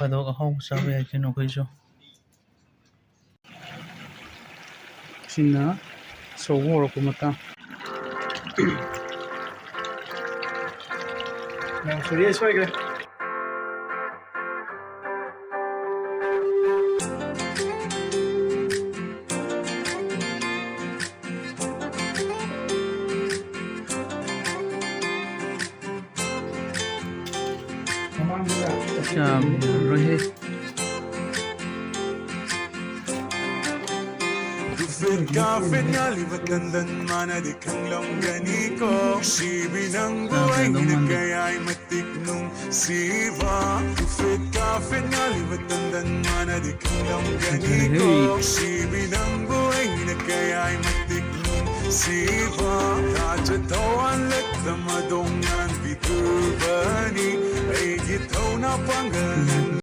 ꯐꯥꯗꯣꯛ ꯑꯍꯥꯎꯕ ꯆꯥꯕ ꯌꯥꯏ ꯀꯩꯅꯣ ꯑꯩꯈꯣꯏꯁꯨ ꯁꯤꯅ ꯁꯧꯕ ꯍꯧꯔꯛꯄ ꯃꯇꯥꯡ ꯌꯥꯝ ꯁꯣꯏꯈ꯭ꯔꯦ ꯌꯥꯔꯔꯣꯏꯍꯦ Kafet ngali bakandan mana di kanglam gani ko Sibi nang buhay na kaya'y matiknong siva Kafet ngali bakandan mana di kanglam gani ko Sibi nang buhay na kaya'y matiknong siva Kajatawan let tamadongan biturbani Ay gitaw na panggalan